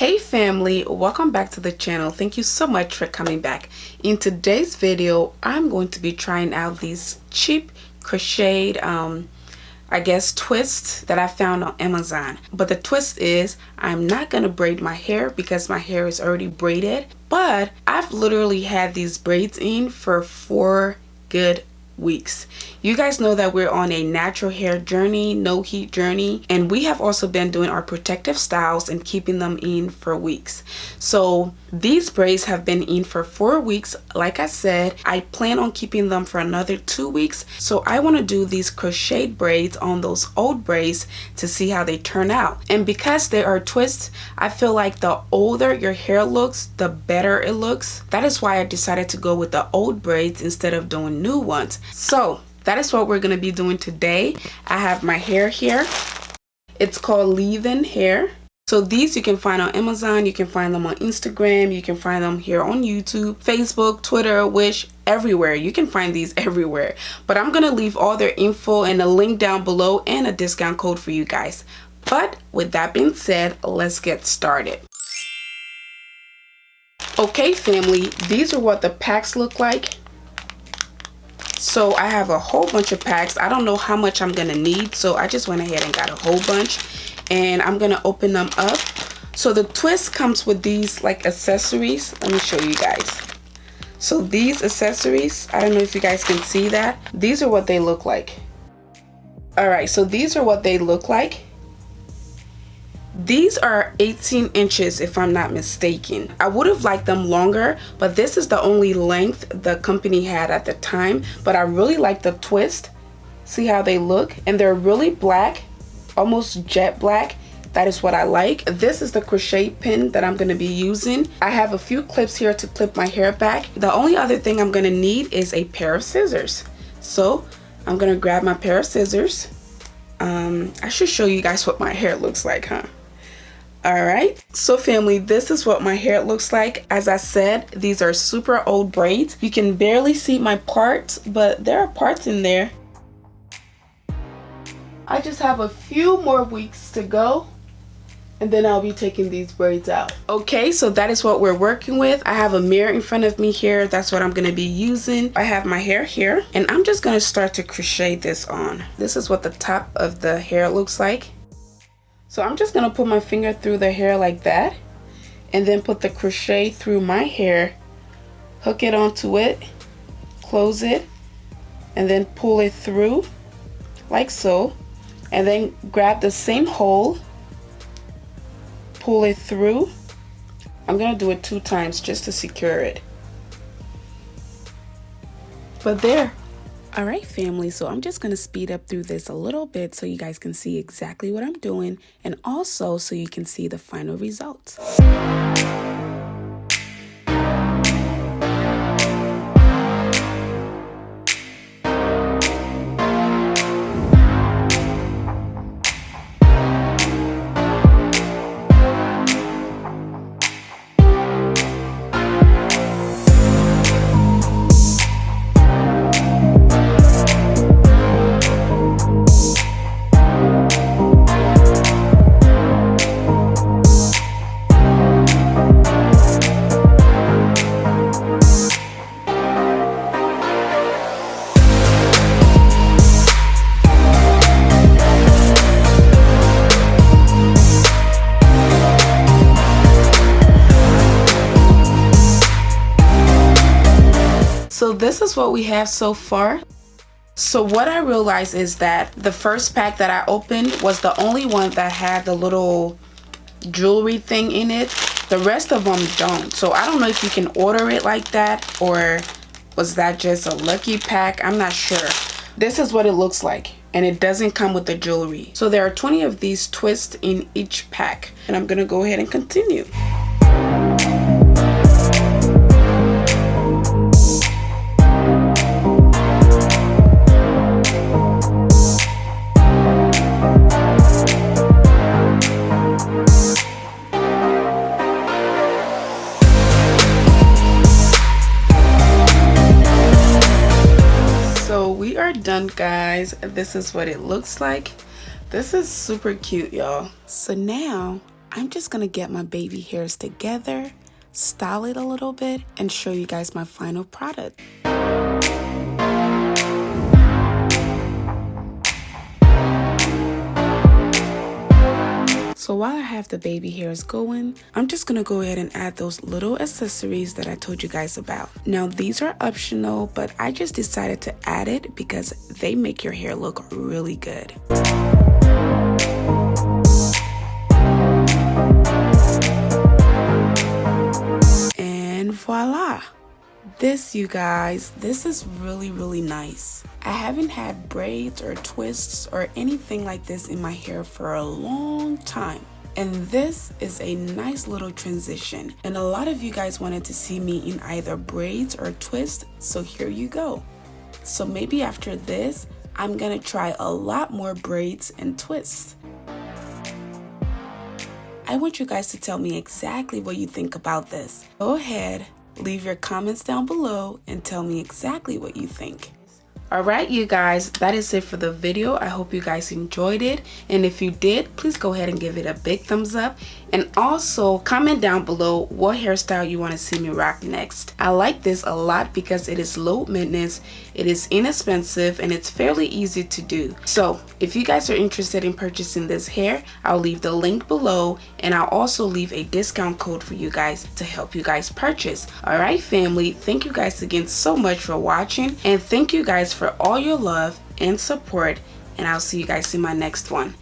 Hey family, welcome back to the channel. Thank you so much for coming back. In today's video, I'm going to be trying out these cheap crocheted twists that I found on Amazon. But the twist is I'm not gonna braid my hair because my hair is already braided, but I've literally had these braids in for 4 good weeks. You guys know that we're on a natural hair journey, no heat journey, and we have also been doing our protective styles and keeping them in for weeks. So these braids have been in for 4 weeks. Like I said, I plan on keeping them for another 2 weeks. So I want to do these crocheted braids on those old braids to see how they turn out. And because they are twists, I feel like the older your hair looks, the better it looks. That is why I decided to go with the old braids instead of doing new ones. So that is what we're going to be doing today. I have my hair here. It's called Leeven hair. So these you can find on Amazon, you can find them on Instagram, you can find them here on YouTube, Facebook, Twitter, Wish, everywhere. You can find these everywhere. But I'm going to leave all their info and a link down below and a discount code for you guys. But with that being said, let's get started. Okay family, these are what the packs look like. So I have a whole bunch of packs. I don't know how much I'm gonna need, so I just went ahead and got a whole bunch, and I'm gonna open them up. So the twist comes with these like accessories. Let me show you guys. So these accessories, I don't know if you guys can see that. These are what they look like. All right, so these are what they look like. These are 18 inches if I'm not mistaken. I would have liked them longer, but this is the only length the company had at the time. But I really like the twist. See how they look? And they're really black, almost jet black. That is what I like. This is the crochet pin that I'm going to be using. I have a few clips here to clip my hair back. The only other thing I'm going to need is a pair of scissors. So I'm going to grab my pair of scissors. I should show you guys what my hair looks like, huh? Alright, so family, this is what my hair looks like. As I said, these are super old braids. You can barely see my parts, but there are parts in there. I just have a few more weeks to go, and then I'll be taking these braids out. Okay, so that is what we're working with. I have a mirror in front of me here. That's what I'm going to be using. I have my hair here, and I'm just going to start to crochet this on. This is what the top of the hair looks like. So I'm just going to put my finger through the hair like that, and then put the crochet through my hair, hook it onto it, close it, and then pull it through like so, and then grab the same hole, pull it through. I'm going to do it 2 times just to secure it. But there. Alright family, so I'm just going to speed up through this a little bit so you guys can see exactly what I'm doing, and also so you can see the final results. So this is what we have so far. So what I realized is that the first pack that I opened was the only one that had the little jewelry thing in it. The rest of them don't. So I don't know if you can order it like that, or was that just a lucky pack? I'm not sure. This is what it looks like, and it doesn't come with the jewelry. So there are 20 of these twists in each pack, and I'm gonna go ahead and continue. Done guys, this is what it looks like. This is super cute, y'all. So now I'm just gonna get my baby hairs together, style it a little bit, and show you guys my final product. So while I have the baby hairs going, I'm just gonna go ahead and add those little accessories that I told you guys about. Now these are optional, but I just decided to add it because they make your hair look really good. And voila! This, you guys, this is really nice. I haven't had braids or twists or anything like this in my hair for a long time. And this is a nice little transition. And a lot of you guys wanted to see me in either braids or twists, so here you go. So maybe after this, I'm gonna try a lot more braids and twists. I want you guys to tell me exactly what you think about this. Go ahead. Leave your comments down below and tell me exactly what you think. Alright you guys, that is it for the video. I hope you guys enjoyed it, and if you did, please go ahead and give it a big thumbs up, and also comment down below what hairstyle you want to see me rock next. I like this a lot because it is low maintenance, it is inexpensive, and it's fairly easy to do. So if you guys are interested in purchasing this hair, I'll leave the link below, and I'll also leave a discount code for you guys to help you guys purchase. Alright family, thank you guys again so much for watching, and thank you guys for all your love and support, and I'll see you guys in my next one.